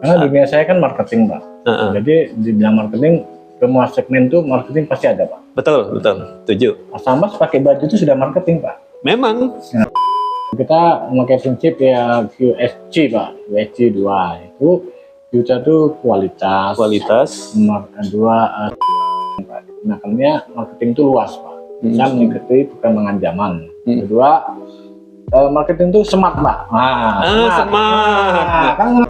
Karena dunia saya kan marketing, Pak. Jadi di bidang marketing, semua segmen itu marketing pasti ada, Pak. Betul, setuju. Mas Sambas pakai baju itu sudah marketing, Pak. Memang. Kita memakai prinsip ya QSC, Pak. QSC 2 itu kita tuh kualitas. Nomor 2 nah, karena marketing itu luas, Pak. Bisa mengikuti perkembangan zaman. Kedua, marketing itu smart, Pak. Smart. Kan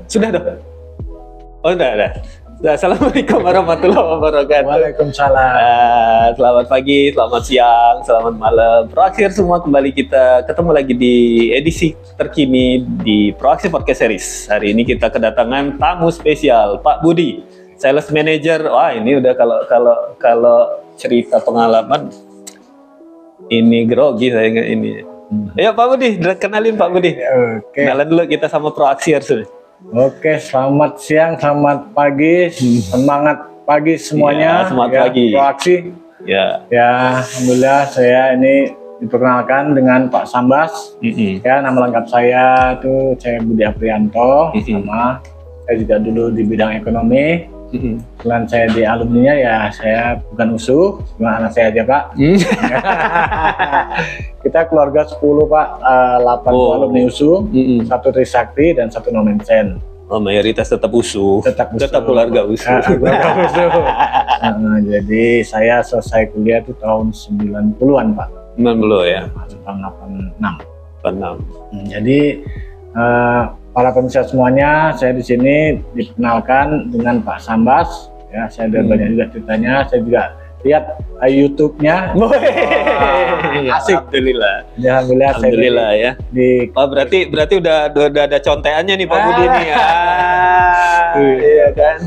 Sudah dong? Oh, udah. Assalamualaikum warahmatullahi wabarakatuh. Waalaikumsalam. Selamat pagi, selamat siang, selamat malam. Proaksir semua, kembali kita ketemu lagi di edisi terkini di Proaksir Podcast Series. Hari ini kita kedatangan tamu spesial, Pak Budi, Sales Manager. Wah, ini udah kalau cerita pengalaman ini grogi saya ini. Ya Pak Budi, kenalin Pak Budi. Oke. Kenalan dulu kita sama Proaksir sudah. Oke, selamat siang, selamat pagi, semangat pagi semuanya. Ya, semangat pagi. Proaksi. Ya. Ya, alhamdulillah saya ini diperkenalkan dengan Pak Sambas. Ya, nama lengkap saya tuh saya Budi Aprianto. Sama saya juga dulu di bidang ekonomi. Selain saya di alumninya ya saya bukan USU, cuma anak saya aja, Pak. Kita keluarga 10, Pak, 8 alumni USU, 1 Trisakti dan 1 Nomensen. Oh, mayoritas tetap USU. Tetap keluarga USU. Keluarga USU. Jadi saya selesai kuliah itu tahun 90-an, Pak. 90 ya. Tahun 86. 86. Jadi para pemirsa semuanya, saya di sini dikenalkan dengan Pak Sambas. Ya, saya ada banyak juga ceritanya. Saya juga lihat YouTube-nya. Asik. Alhamdulillah. Alhamdulillah ya. Oh, berarti udah ada conteannya nih Pak Budi nih. Iya kan.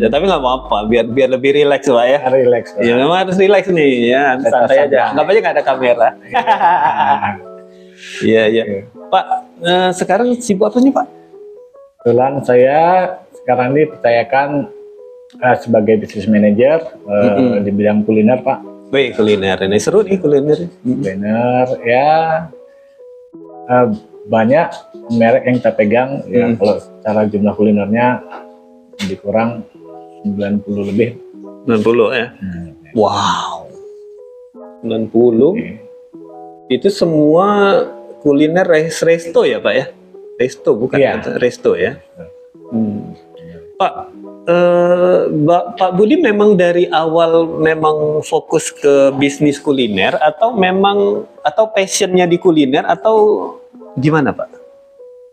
Tapi nggak apa-apa, biar lebih rileks Pak ya. Rileks. Ya memang harus rileks nih ya. Santai aja. Anggap aja nggak ada kamera. Iya. Pak, sekarang sibuk apa nih Pak? Kebetulan saya sekarang ini dipercayakan sebagai business manager di bidang kuliner, Pak. Wih, kuliner ini seru nih kuliner. Kuliner ya banyak merek yang kita pegang. Ya, kalau secara jumlah kulinernya lebih kurang 90 lebih. 90 ya? Wow. 90. Itu semua kuliner resto ya Pak ya? Resto bukan? Iya. Resto ya? Pak, Pak Budi memang dari awal memang fokus ke bisnis kuliner atau passionnya di kuliner atau gimana Pak?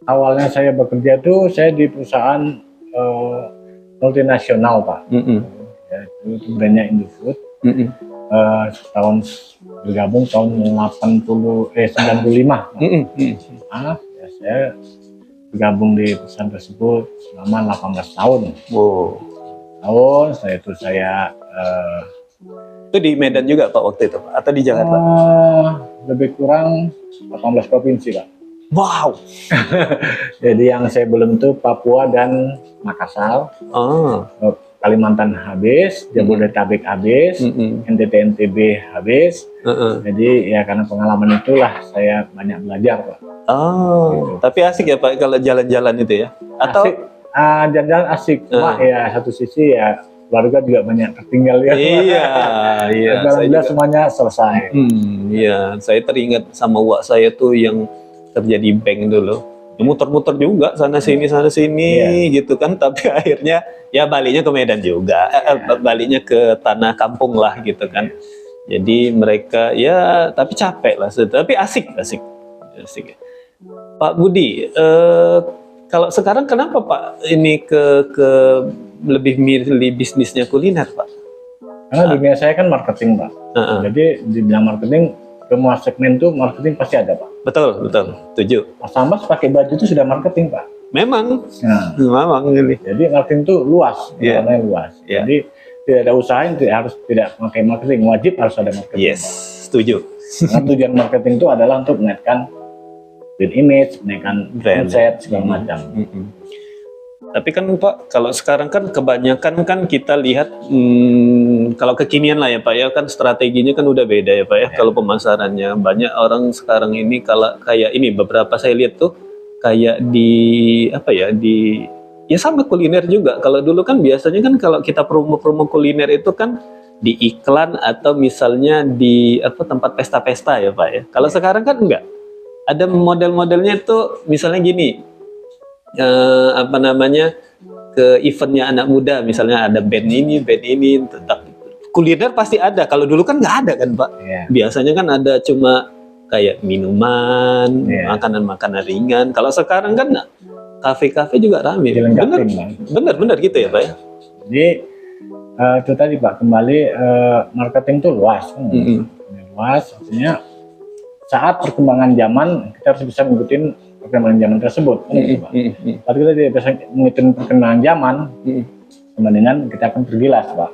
Awalnya saya bekerja tuh saya di perusahaan multinasional, Pak. Ya, itu brandnya Indofood. Bergabung tahun 95. Ya, saya bergabung di perusahaan tersebut selama 18 tahun. Itu di Medan juga Pak waktu itu Pak? Atau di Jakarta? Lebih kurang 18 provinsi, Pak. Wow. Jadi yang saya belum itu Papua dan Makassar. Kalimantan habis, Jabodetabek habis, NTT/NTB habis. Jadi ya karena pengalaman itulah saya banyak belajar, Pak. Gitu. Tapi asik ya Pak kalau jalan-jalan itu ya? Atau jalan-jalan asik, cuma ya satu sisi ya keluarga juga banyak tertinggal ya. Iya. Alhamdulillah semuanya selesai. Iya, saya teringat sama uak saya tuh yang kerja di bank dulu. Muter-muter juga sana sini gitu kan, tapi akhirnya ya baliknya ke Medan juga, baliknya ke tanah kampung lah gitu kan. Jadi mereka ya tapi capek lah, tapi asik. Pak Budi, kalau sekarang kenapa Pak ini ke lebih milih bisnisnya kuliner Pak? Karena dunia saya kan marketing, Pak. Jadi di bidang marketing semua segmen tuh marketing pasti ada Pak. Betul, setuju. Mas Ambas pakai baju itu sudah marketing Pak. Memang, Nah, memang ini. jadi marketing itu luas, Iya. namanya luas. Iya. Jadi tidak ada usaha yang tidak pakai marketing, wajib harus ada marketing. Yes, setuju. Karena tujuan marketing itu adalah untuk menaikkan brand image, menaikkan Brand. mindset segala macam. Tapi kan Pak, kalau sekarang kan kebanyakan kan kita lihat kalau kekinian lah ya Pak ya, kan strateginya kan udah beda ya Pak ya. Kalau pemasarannya banyak orang sekarang ini kalau kayak ini beberapa saya lihat tuh kayak di apa ya, di ya sama kuliner juga. Kalau dulu kan biasanya kan kalau kita promo-promo kuliner itu kan di iklan atau misalnya di apa tempat pesta-pesta ya Pak ya. Kalau sekarang kan enggak. Ada model-modelnya itu misalnya gini, apa namanya, ke eventnya anak muda, misalnya ada band ini, tetap kuliner pasti ada. Kalau dulu kan nggak ada kan Pak. Iya. Biasanya kan ada cuma kayak minuman, Iya. makanan-makanan ringan. Kalau sekarang kan kafe-kafe juga ramai. Dilengkapin, Bang. Bener gitu ya Pak ya. Jadi itu tadi Pak, kembali marketing itu luas, luas. Artinya saat perkembangan zaman kita harus bisa mengikuti perkembangan zaman tersebut. Pak. Kalau kita tidak bisa mengikuti perkembangan zaman, sama dengan kita akan tergilas Pak.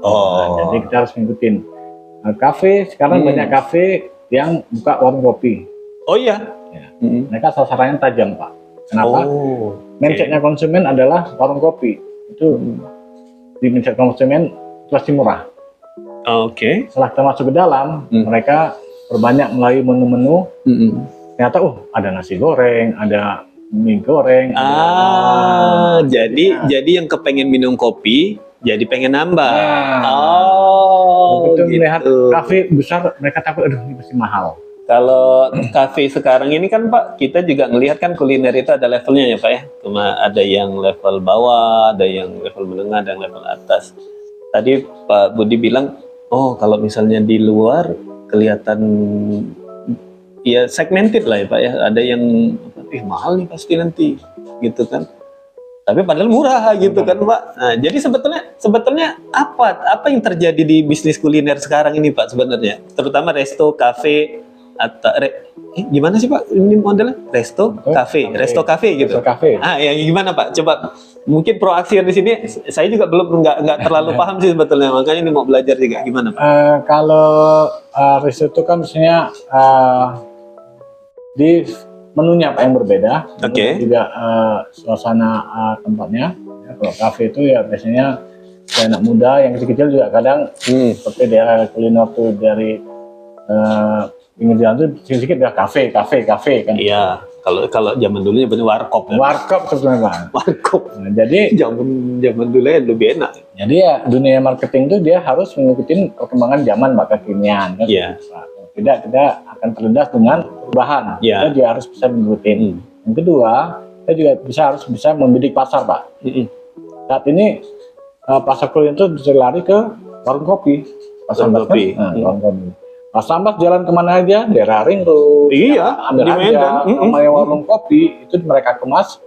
Nah, jadi kita harus mengikuti kafe. Sekarang banyak kafe yang buka warung kopi. Oh iya. Ya. Mereka sasarannya tajam Pak. Kenapa? Mindsetnya konsumen adalah warung kopi. Itu di mindset konsumen pasti murah. Oke. Setelah kita masuk ke dalam, mereka perbanyak melalui menu-menu. Ternyata ada nasi goreng, ada mie goreng. Jadi yang kepengen minum kopi jadi pengen nambah. Begitu Gitu. melihat kafe besar, mereka takut, aduh ini pasti mahal. Kalau kafe sekarang ini kan Pak, kita juga ngelihat kan kuliner itu ada levelnya ya Pak ya. Cuma ada yang level bawah, ada yang level menengah, ada yang level atas. Tadi Pak Budi bilang, oh kalau misalnya di luar kelihatan ya segmented lah ya Pak ya. Ada yang mahal nih pasti nanti gitu kan. Tapi padahal murah gitu kan Pak. Nah, jadi sebetulnya apa yang terjadi di bisnis kuliner sekarang ini Pak sebenarnya? Terutama resto, kafe atau gimana sih Pak ini modelnya? Resto, kafe gitu. Resto kafe. Ya gimana Pak? Coba mungkin Proaksir di sini saya juga belum nggak terlalu paham sih sebetulnya. Makanya ini mau belajar juga gimana Pak? Kalau resto itu kan misalnya di menunya Pak yang berbeda. Oke. Juga suasana tempatnya. Ya, kalau kafe itu ya biasanya anak muda yang kecil-kecil juga kadang seperti daerah kuliner tuh dari pinggir jalan tuh sedikit udah kafe kan. Iya. Kalau zaman dulunya benar warkop. Ya? Warkop sebenarnya Pak. Warkop. Nah, jadi zaman dulu ya lebih enak. Jadi ya dunia marketing itu dia harus mengikuti perkembangan zaman Pak, kekinian kan. Iya. Pak. Tidak akan terlindas dengan perubahan. Iya. Kita juga harus bisa mengikuti. Yang kedua, kita juga harus bisa membidik pasar Pak. Saat ini pasar kuliner itu bisa lari ke warung kopi. Warung kopi. Warung kopi. Mas Ambas jalan kemana aja, daerah Ring Road, Iya, ambil di Medan. aja, namanya warung kopi itu mereka kemas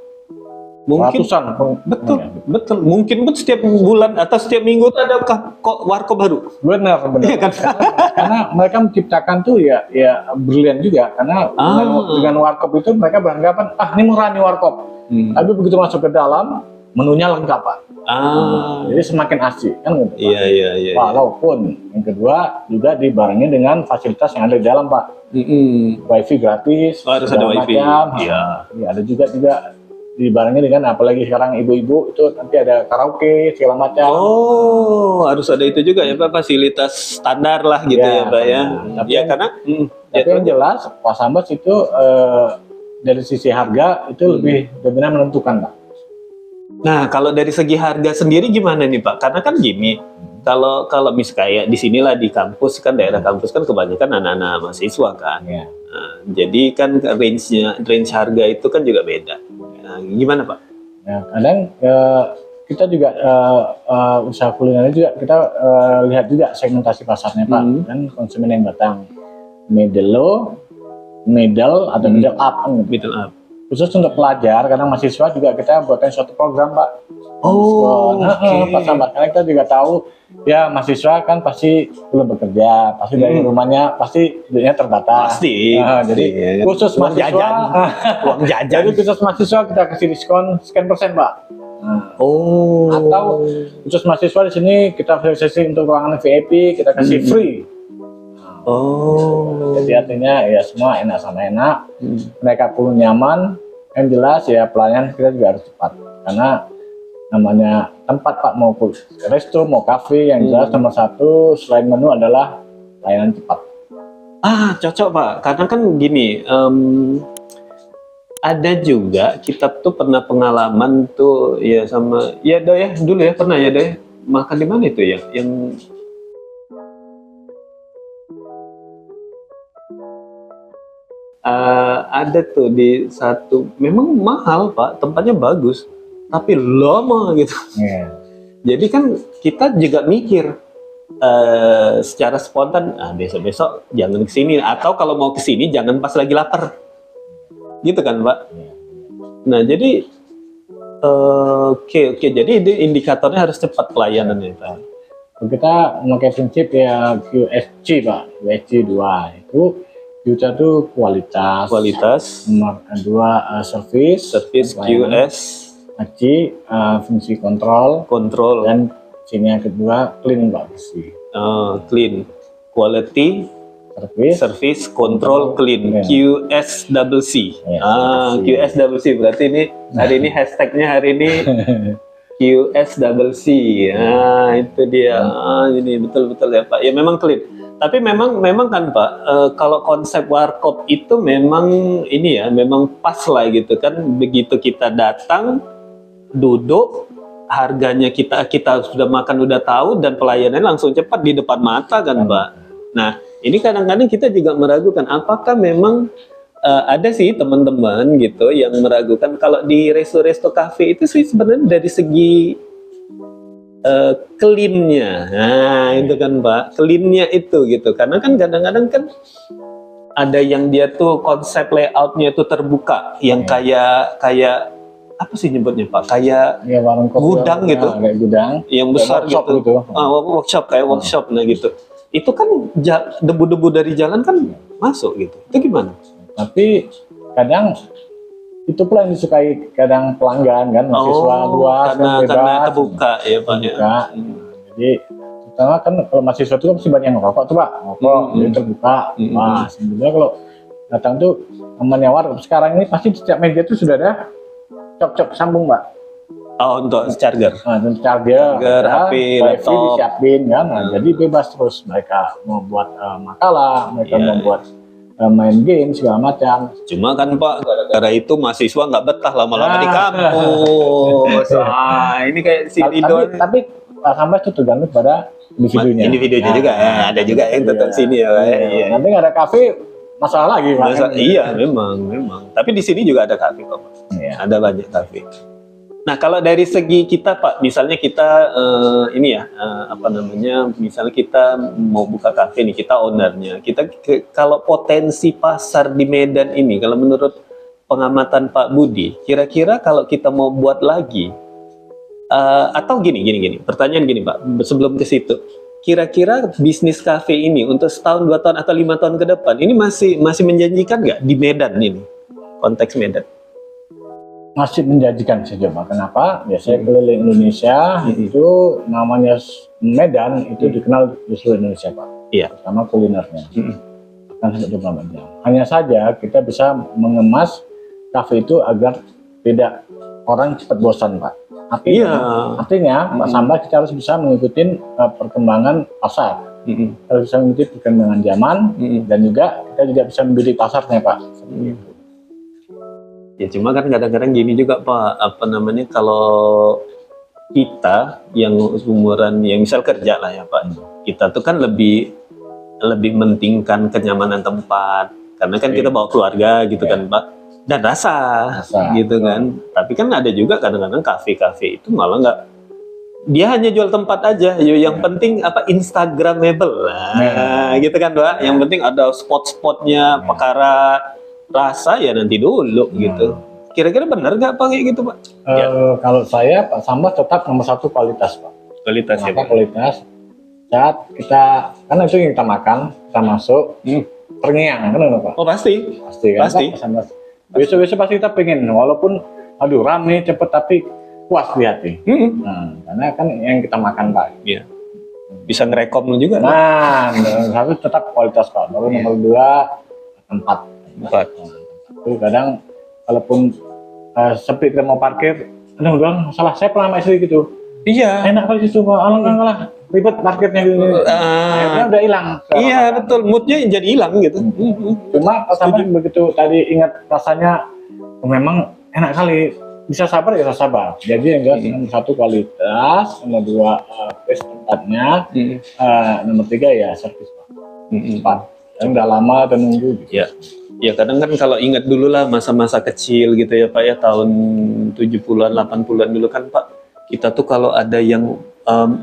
Mungkin ratusan. betul. Mungkin pun setiap bulan atau setiap minggu tuh ada warkop baru. Benar. Iya kan? Karena mereka menciptakan tuh ya brilian juga karena dengan warkop itu mereka beranggapan ini murah nih warkop. Tapi begitu masuk ke dalam menunya lengkap Pak. Jadi semakin asik kan gitu Pak. Iya. Walaupun yang kedua juga dibarengi dengan fasilitas yang ada di dalam Pak. Wifi gratis. Harus ada wifi. Iya. Ada juga dibarengi dengan apalagi sekarang ibu-ibu itu nanti ada karaoke segala macam. Harus ada itu juga ya Pak, fasilitas standar lah gitu ya Pak ya. Ya karena tapi yang jelas Pak Ambas itu dari sisi harga itu lebih benar menentukan Pak. Nah kalau dari segi harga sendiri gimana nih Pak? Karena kan gini, kalau kayak di sinilah di kampus kan, daerah kampus kan kebanyakan anak-anak mahasiswa kan. Ya. Nah, jadi kan range harga itu kan juga beda. Nah, gimana Pak? Nah, kadang kita juga usaha kuliner juga kita lihat juga segmentasi pasarnya Pak, dan konsumen yang datang middle low, middle atau middle up. Middle up. khusus untuk pelajar, kadang mahasiswa juga kita buatkan suatu program Pak. Oh, oke. Pak Sambat, karena kita juga tahu ya mahasiswa kan pasti belum bekerja, pasti dari rumahnya pasti duitnya terbatas. Pasti. Jadi khusus Uang mahasiswa, jajan. Uang jajan. jadi khusus mahasiswa kita kasih diskon sekian persen Pak. Oh. Atau khusus mahasiswa di sini kita fasilitasi untuk ruangan VIP kita kasih free. Oh. Jadi artinya ya semua enak sama enak, mereka pun nyaman, yang jelas ya pelayanan kita juga harus cepat karena namanya tempat Pak, mau resto mau kafe, yang jelas nomor satu selain menu adalah layanan cepat. Cocok Pak, karena kan gini, ada juga kita tuh pernah pengalaman tuh ya sama ya Do ya dulu ya pernah ya Do ya makan di mana itu ya yang ada tuh di satu, memang mahal Pak, tempatnya bagus tapi lama gitu. Jadi kan kita juga mikir secara spontan, besok-besok jangan kesini, atau kalau mau kesini jangan pas lagi lapar, gitu kan Pak. Nah jadi oke, jadi indikatornya harus cepat pelayanannya Pak. Kita memakai prinsip ya QSC Pak, QSC 2 itu kita tuh kualitas, nomor kedua service, QS, fungsi kontrol, dan sini yang kedua clean Pak, bersih. Clean, quality, service, control, clean, QSCC. QSCC berarti ini hari ini hashtagnya hari ini QSCC. Itu dia. Ini betul-betul ya Pak. Ya memang clean. Tapi memang kan Pak, kalau konsep warkop itu memang ini ya, memang pas lah gitu kan. Begitu kita datang, duduk, harganya kita sudah makan udah tahu, dan pelayanannya langsung cepat di depan mata kan Pak. Nah ini kadang-kadang kita juga meragukan apakah memang ada sih teman-teman gitu yang meragukan kalau di resto kafe itu sih sebenarnya dari segi clean-nya. Nah itu kan Pak, clean-nya itu gitu, karena kan kadang-kadang kan ada yang dia tuh konsep layoutnya itu terbuka, yang kayak apa sih nyebutnya Pak, kayak ya, warung gudang gitu, kayak gudang yang besar gitu, workshop kayak workshop. Nah gitu, itu kan debu-debu dari jalan kan masuk gitu, itu gimana? Tapi kadang itu pula yang disukai kadang pelanggan kan, mahasiswa luas karena terbuka ya Pak. Jadi terutama kan kalau mahasiswa itu kan masih banyak yang ngerokok tuh Pak, jadi terbuka. Wah sebenarnya kalau datang tuh namanya warung sekarang ini pasti setiap meja itu sudah ada cop sambung Pak. Untuk charger. Untuk charger, HP, laptop disiapin kan. Jadi bebas terus mereka mau buat makalah, mereka mau buat main game segala macam. Cuma kan Pak, gara-gara itu mahasiswa nggak betah lama-lama di kampus. Ini kayak si Lido. Tapi Pak Sambas itu tergantung pada individunya. Individunya juga ya, ada juga yang tetap sini ya Pak. Nanti nggak ada kafe, masalah lagi Pak. Iya memang. Tapi di sini juga ada kafe kok Pak. Ada banyak kafe. Nah kalau dari segi kita Pak, misalnya kita misalnya kita mau buka kafe nih, kita ownernya, kalau potensi pasar di Medan ini, kalau menurut pengamatan Pak Budi, kira-kira kalau kita mau buat lagi, atau gini, pertanyaan gini Pak, sebelum ke situ, kira-kira bisnis kafe ini untuk setahun, 2 tahun, atau 5 tahun ke depan, ini masih menjanjikan nggak di Medan ini, konteks Medan? Masih menjanjikan saja Pak. Kenapa? Biasanya keliling Indonesia itu namanya Medan itu dikenal di seluruh Indonesia Pak. Iya. Terutama kulinernya. Kan sampai 24 jam. Hanya saja kita bisa mengemas kafe itu agar tidak orang cepat bosan Pak. Artinya Pak Sambas kita harus bisa mengikuti perkembangan pasar. Harus bisa mengikuti perkembangan zaman dan juga kita juga bisa membidik pasarnya Pak. Seperti itu. Ya cuma kan kadang-kadang gini juga Pak, kalau kita yang umuran yang misal kerja lah ya Pak, kita tuh kan lebih mentingkan kenyamanan tempat, karena kan kita bawa keluarga gitu kan Pak, dan rasa gitu kan. Tapi kan ada juga kadang-kadang kafe-kafe itu malah nggak, dia hanya jual tempat aja, yang penting Instagramable lah, gitu kan Pak. Yang penting ada spot-spotnya, perkara rasa ya nanti dulu gitu. Kira-kira benar nggak Pak kayak gitu Pak? Ya. Kalau saya Pak Sambas tetap nomor satu kualitas Pak. Kualitas ya Pak. Kualitas. Saat kita kan itu yang kita makan, kita masuk terngiang kan Pak. Oh pasti. Pasti kan Pasti. Pak Sambas. Besok-besok pasti kita pengen walaupun aduh rame cepet tapi puas di hati. Nah, karena kan yang kita makan Pak. Iya. Bisa ngerekom juga. Nah, nomor satu tetap kualitas Pak. Baru nomor dua tempat. Itu kadang walaupun sepi kita mau parkir, aduh doang salah saya pernah sama istri gitu. Iya. Enak kali situ Pak, alang ribet parkirnya gitu. Akhirnya udah hilang. Iya betul, moodnya jadi hilang gitu. Cuma sampai begitu tadi ingat rasanya memang enak kali. Bisa sabar ya sabar. Jadi yang jelas nomor satu kualitas, nomor dua pace tempatnya, nomor tiga ya servis Pak. Empat. Yang udah lama dan nunggu. Gitu. Ya. Ya kadang kan kalau ingat dulu lah masa-masa kecil gitu ya Pak ya, tahun 70-an 80-an dulu kan Pak, kita tuh kalau ada yang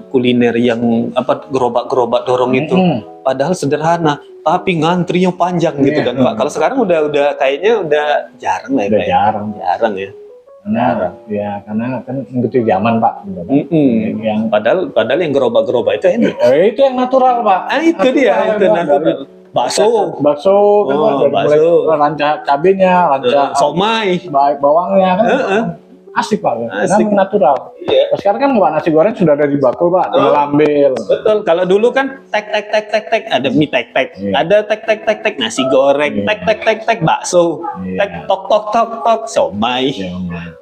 kuliner yang apa gerobak-gerobak dorong itu padahal sederhana tapi ngantrinya panjang gitu kan Pak. Kalau sekarang udah kayaknya udah jarang lah ya Pak. Jarang ya. Karena kan mengikuti zaman Pak. Yang padahal yang gerobak-gerobak itu enak. Itu yang natural Pak. Itu dia itu natural. Bakso, mulai rancah cabenya, rancah somai, bawangnya kan asik Pak, asik natural. Iya. Sekarang kan Pak nasi goreng sudah ada di bakul Pak, tinggal ambil. Betul. Kalau dulu kan tek ada mie tek, ada tek nasi goreng, tek bakso, tek tok somai.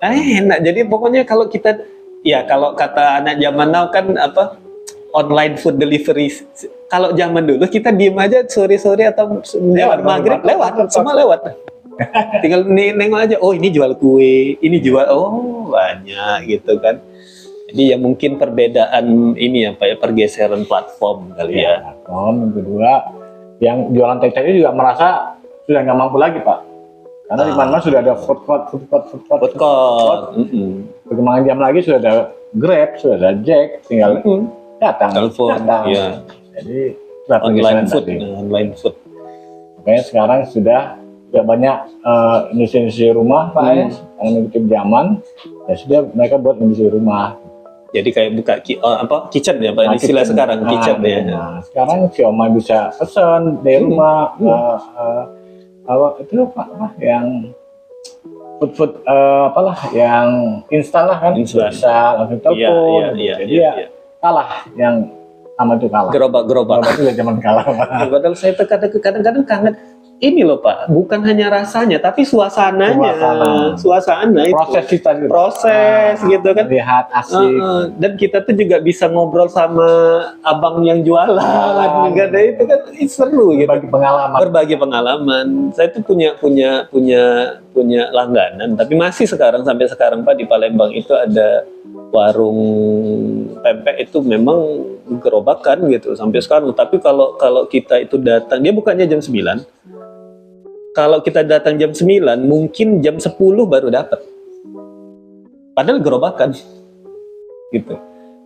Enak. Jadi pokoknya kalau kita ya kalau kata anak zaman now kan apa online food delivery. Kalau zaman dulu kita diem aja sore-sore atau menjelang maghrib semua lewat. Tinggal nengok aja, oh ini jual kue, ini jual, oh banyak gitu kan. Jadi ya mungkin perbedaan ini ya Pak ya, pergeseran platform kali ya. Platform yang kedua, yang jualan tek-tek ini juga merasa sudah nggak mampu lagi Pak. Karena di mana sudah ada food court. Perkembangan jam lagi sudah ada Grab, sudah ada Jack, tinggal datang. Ya. Jadi online food. Makanya sekarang sudah banyak industri rumah Pak ya, karena mengikuti zaman ya sudah mereka buat industri rumah. Jadi kayak buka kitchen ya Pak, istilah sekarang kitchen ya. Nah, sekarang si Oma bisa pesan dari rumah itu Pak yang food apalah yang instan lah kan, bisa langsung telepon. Jadi ya kalah yang sama itu kalah. Gerobak itu udah zaman kalah. Padahal saya kadang-kadang kangen ini loh Pak, bukan hanya rasanya tapi suasananya. Suasana itu. Proses gitu kan. Lihat asik. Dan kita tuh juga bisa ngobrol sama abang yang jualan. Enggak ada itu kan seru gitu. Berbagi pengalaman. Saya tuh punya langganan, tapi masih sampai sekarang Pak di Palembang itu ada warung pempek itu memang gerobakan gitu sampai sekarang. Tapi kalau kita itu datang, dia bukannya jam 9. Kalau kita datang jam 9, mungkin jam 10 baru dapat. Padahal gerobakan. Gitu.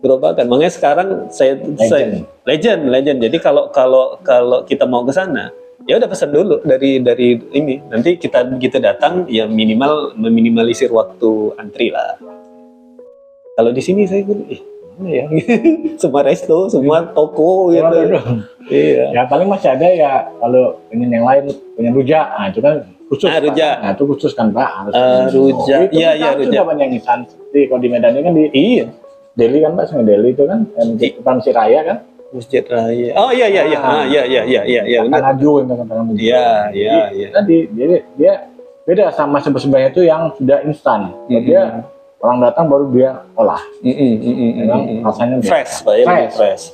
Gerobakan. Makanya sekarang saya legend. Jadi kalau kita mau ke sana, ya udah pesan dulu dari ini. Nanti kita begitu datang ya minimal meminimalisir waktu antri lah. Kalau di sini saya mana ya? Semua resto, semua toko gitu. Iya. Ya paling masih ada ya kalau ingin yang lain punya rujak. Nah itu kan khusus. Rujak. Nah itu khusus kan Pak. Rujak. Iya rujak. Sudah banyak instan. Kalau di Medan ini kan di Delhi kan Pak, Sungai Delhi itu kan depan Masjid Raya kan. Masjid Raya. Oh iya. Benar. Aju itu kan. Iya. Tadi dia beda sama sebelumnya itu yang sudah instan. Dia orang datang baru dia olah. Memang rasanya fresh, Pak ya. Fresh.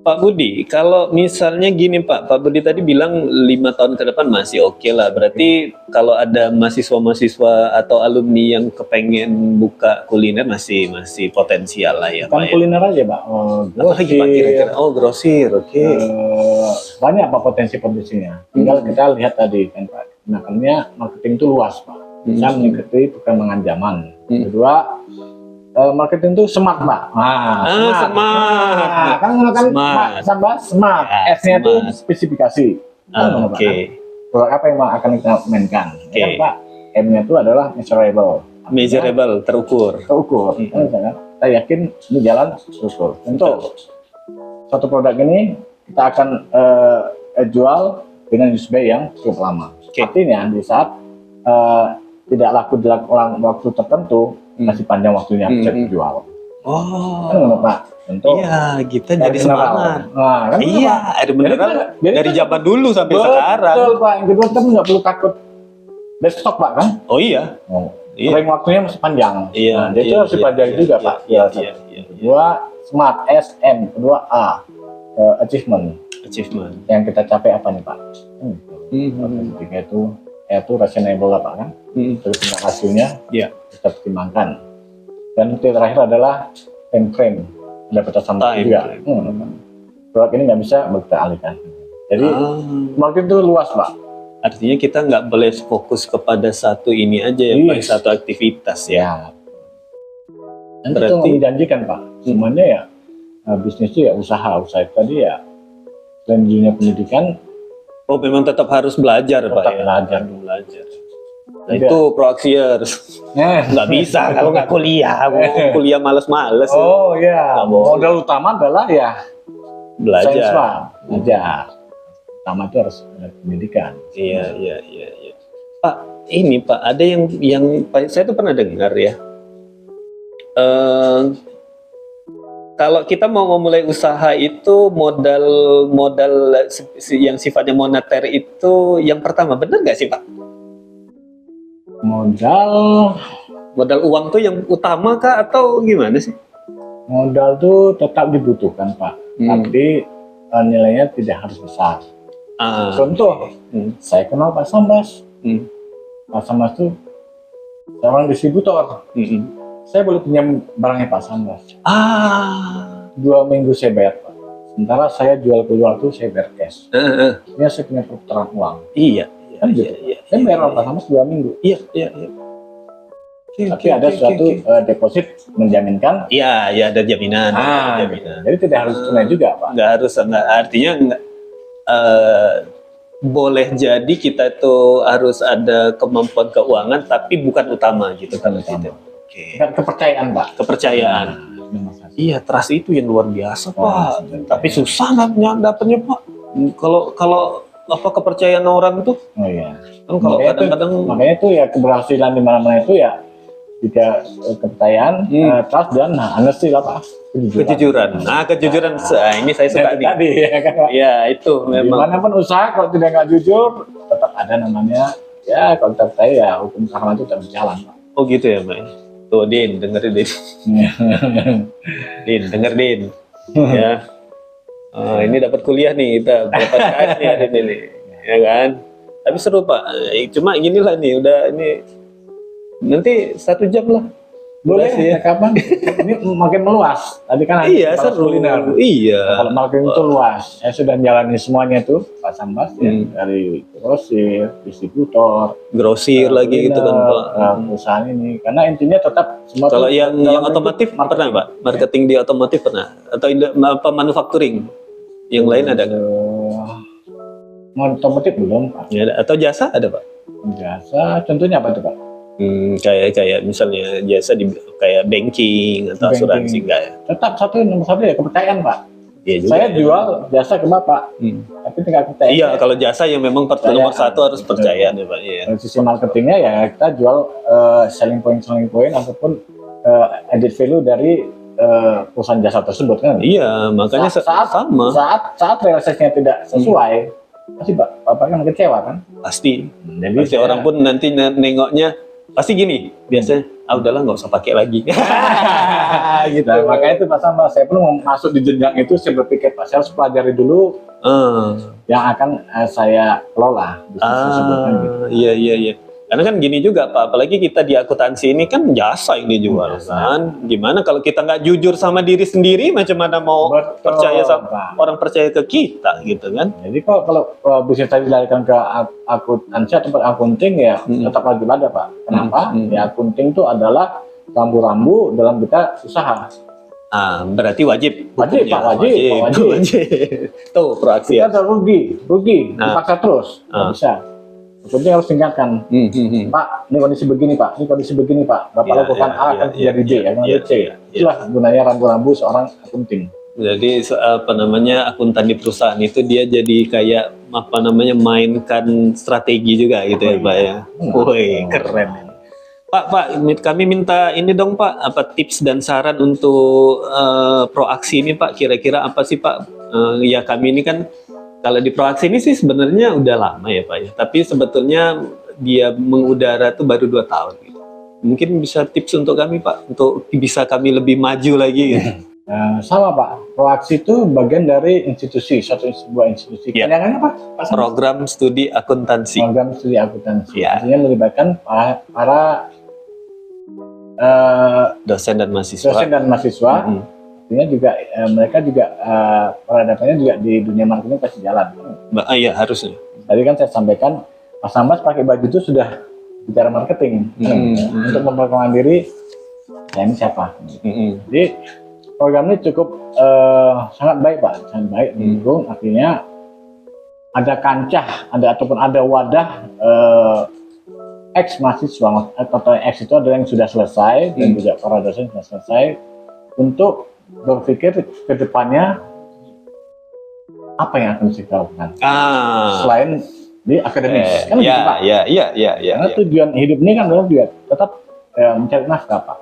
Pak Budi, kalau misalnya gini Pak Budi tadi bilang 5 tahun ke depan masih oke lah. Berarti kalau ada mahasiswa atau alumni yang kepengen buka kuliner masih potensial lah ya Pak. Bukan kuliner aja Pak. Apalagi Pak kira-kira? Oh grosir, oke. Banyak Pak potensinya. Tinggal kita lihat tadi kan Pak. Nah karena marketing itu luas Pak. Bisa mengikuti perkembangan zaman. Kedua, marketing itu smart Pak. Smart. Kan smart. S-nya itu spesifikasi. Produk apa yang akan kita mainkan? Kan Pak. M-nya itu adalah measurable. Measurable, terukur. Kita yakin ini jalan terukur. Untuk satu produk ini kita akan jual dengan usage yang cukup lama. Artinya di saat tidak laku dalam waktu tertentu, masih panjang waktunya bisa dijual. Kan Pak? Untuk iya, kita jadi semangat. Nah, kan iya, air mineral dari zaman dulu sampai sekarang. Betul Pak. Yang kedua kan nggak perlu takut dead stock Pak kan? Oh iya. Frame waktunya masih panjang. Iya. Nah, jadi itu harus dipelajari juga Pak. Kedua smart, SM. Kedua A, achievement. Yang kita capai apa nih Pak? Ketiga itu reasonable Pak kan? Terus hasilnya kita pertimbangkan. Dan yang terakhir adalah time frame. Ada batasan juga. Produk ini nggak bisa kita alihkan. Jadi market itu luas Pak. Artinya kita nggak boleh fokus kepada satu ini aja ya Pak, satu aktivitas ya. Dan itu menjanjikan Pak. Semuanya ya bisnis itu ya usaha tadi ya. Selain dunia pendidikan. Oh memang tetap harus belajar Pak ya. Belajar. Nah, itu Proaxiers nggak bisa kalau nggak kuliah. Kuliah males-males. Oh iya. Modal utama adalah ya belajar. Utama itu harus pendidikan. Iya. Pak, ini Pak, ada yang saya tuh pernah dengar ya. Kalau kita mau memulai usaha itu modal yang sifatnya moneter itu yang pertama, benar nggak sih Pak? Modal uang tuh yang utama kah atau gimana sih? Modal tuh tetap dibutuhkan Pak, tapi nilainya tidak harus besar. Contoh, saya kenal Pak Sambas. Pak Sambas tuh seorang distributor. Saya boleh pinjam barangnya Pak Sambas. 2 minggu saya bayar Pak. Sementara saya jual keluar tuh saya bayar cash. Ini saya punya perputaran uang. Iya. Saya bayar Pak Sambas 2 minggu. Iya. Tapi ada suatu deposit menjaminkan. Iya, ada jaminan. Jadi tidak harus tunai juga Pak. Nggak harus, artinya boleh jadi kita itu harus ada kemampuan keuangan, tapi bukan utama gitu kan? Kepercayaan Pak. Kepercayaan. Iya, trust itu yang luar biasa Pak. Tapi susah dapatnya Pak. Kalau apa kepercayaan orang itu? Oh iya. Kan kalau kadang-kadang makanya itu ya keberhasilan di mana-mana itu ya jika kepercayaan, trust dan honesty lah Pak. Kejujuran. Nah, kejujuran ini saya suka nih. Tadi ya kan Pak. Iya, itu memang. Dimanapun usaha kalau tidak nggak jujur tetap ada namanya ya kalau kita percaya ya hukum karma itu tetap berjalan Pak. Oh gitu ya Pak. Tuh Din, dengerin Din. Denger Din. Ya. Ini dapat kuliah nih kita, dapat KS nih hari ini, ya kan? Tapi seru Pak. Cuma inilah nih, udah ini nanti 1 jam lah. Boleh ya kapan? Ini makin meluas. Tadi kan seru. Kuliner. Iya. Kalau marketing itu luas. Saya sudah jalani semuanya tuh Pak Sambas ya, dari grosir, distributor, grosir lagi gitu kan Pak. Perusahaan ini. Karena intinya tetap semua. Kalau yang otomotif pernah Pak? Marketing di otomotif pernah? Atau apa manufacturing? Yang lain ada nggak? Otomotif belum Pak. Ya, atau jasa ada Pak? Jasa contohnya apa tuh Pak? Kayak misalnya jasa di kayak banking atau asuransi enggak ya? Tetap nomor satu ya kepercayaan Pak. Iya juga, saya jual jasa ke Bapak, tapi tinggal percaya. Iya, kalau jasa yang memang nomor 1 harus percaya nih Pak. Iya. Dari sisi marketingnya ya kita jual selling point ataupun added value dari perusahaan jasa tersebut kan. Iya, makanya sama. Saat realisasinya tidak sesuai, pasti Bapak kan kecewa kan? Pasti. Jadi pasti orang pun nanti nengoknya pasti gini, biasanya udahlah nggak usah pakai lagi. Gitu. Nah, makanya itu Pak Sambas, saya pun masuk di jenjang itu saya berpikir Pak, saya harus pelajari dulu yang akan saya kelola bisnis tersebut kan gitu. Iya. Karena kan gini juga Pak, apalagi kita di akuntansi ini kan jasa yang dijual kan. Gimana kalau kita nggak jujur sama diri sendiri, macam mana mau percaya sama orang percaya ke kita gitu kan? Jadi kalau bisnis tadi dilarikan ke akuntansi atau akunting ya tetap wajib ada Pak. Kenapa? Ya akunting itu adalah rambu-rambu dalam kita usaha. Berarti wajib. Wajib. Tuh Proaxiers. Kita rugi, dipaksa terus, nggak bisa. Akunting harus tingkatkan. Pak, ini kondisi begini Pak, ini kondisi begini Pak, Bapak lakukan A akan jadi B, akan jadi C. Itulah gunanya rambu-rambu seorang akunting. Jadi akuntan di perusahaan itu dia jadi kayak mainkan strategi juga gitu ya Pak ya. Woi, keren. Pak, kami minta ini dong Pak, apa tips dan saran untuk Proaksi ini Pak, kira-kira apa sih Pak? Ya kami ini kan, kalau di Proaksi ini sih sebenarnya udah lama ya Pak ya, tapi sebetulnya dia mengudara tuh baru 2 tahun gitu. Mungkin bisa tips untuk kami Pak, untuk bisa kami lebih maju lagi gitu. Sama Pak, Proaksi itu bagian dari institusi, sebuah institusi. Ya. Kepanjangannya Pak? Program Studi Akuntansi. Program Studi Akuntansi. Ya. Artinya melibatkan para dosen dan mahasiswa. Artinya juga mereka juga peradabannya juga di dunia marketing pasti jalan. Iya harusnya. Tadi kan saya sampaikan Mas Ambas pakai baju itu sudah bicara marketing untuk memperkenalkan diri. Saya ini siapa? Jadi program ini cukup sangat baik Pak, sangat baik mendukung. Artinya ada kancah, ataupun ada wadah ex mahasiswa atau ex itu adalah yang sudah selesai dan juga para dosen sudah selesai untuk berpikir ke depannya apa yang akan kita lakukan selain di akademis kan gitu Pak. Iya. Karena tujuan hidup ini kan adalah juga tetap mencari nafkah Pak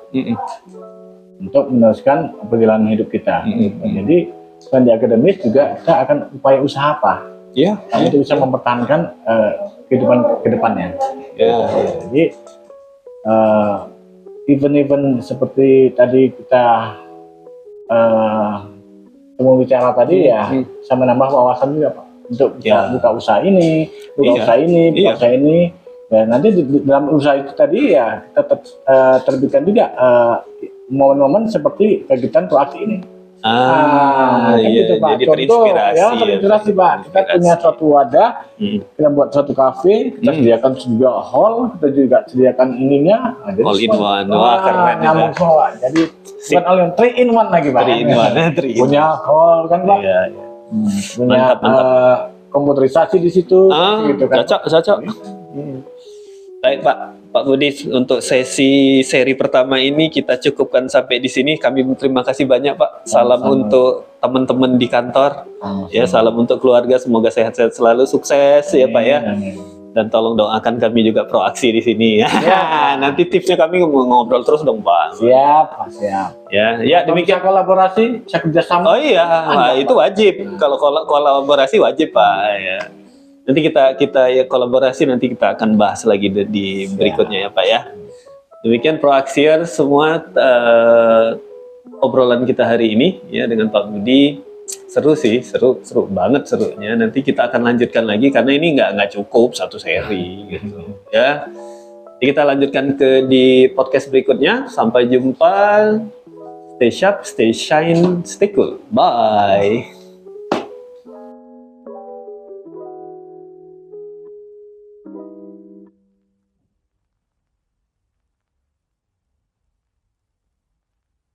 untuk meneruskan perjalanan hidup kita. Jadi selain di akademis juga kita akan upaya usaha apa untuk bisa mempertahankan kehidupan kedepannya. Jadi event-event seperti tadi kita bicara tadi bisa menambah wawasan juga Pak untuk buka usaha ini, usaha ini. Dan nanti dalam usaha itu tadi ya kita terbitkan juga momen-momen seperti kegiatan Proaksi ini. Gitu, Pak. Jadi contoh terinspirasi Pak. Kita punya suatu wadah, kita buat suatu kafe, kita sediakan juga hall, kita juga sediakan ininya. All in one, wah keren nyambung semua. Jadi bukan all in 3 in 1 lagi Pak. 3 in 1. Punya hall kan Pak. Punya komputerisasi di situ. Gitu kan. Cocok. Baik Pak Budi, untuk seri pertama ini kita cukupkan sampai di sini. Kami terima kasih banyak Pak. Salam untuk teman-teman di kantor. Salam untuk keluarga. Semoga sehat-sehat selalu, sukses ya Pak ya. Dan tolong doakan kami juga Proaksi di sini. Nanti tipsnya kami ngobrol terus dong Pak. Siap. Ya demikian kolaborasi, bisa kerjasama. Oh iya, itu wajib. Kalau kolaborasi wajib Pak. Ya. Nanti kita ya kolaborasi, nanti kita akan bahas lagi di berikutnya ya Pak ya. Demikian Proaksier semua obrolan kita hari ini ya dengan Pak Budi. Seru banget serunya. Nanti kita akan lanjutkan lagi karena ini nggak cukup satu seri gitu ya. Jadi kita lanjutkan di podcast berikutnya. Sampai jumpa. Stay sharp, stay shine, stay cool. Bye.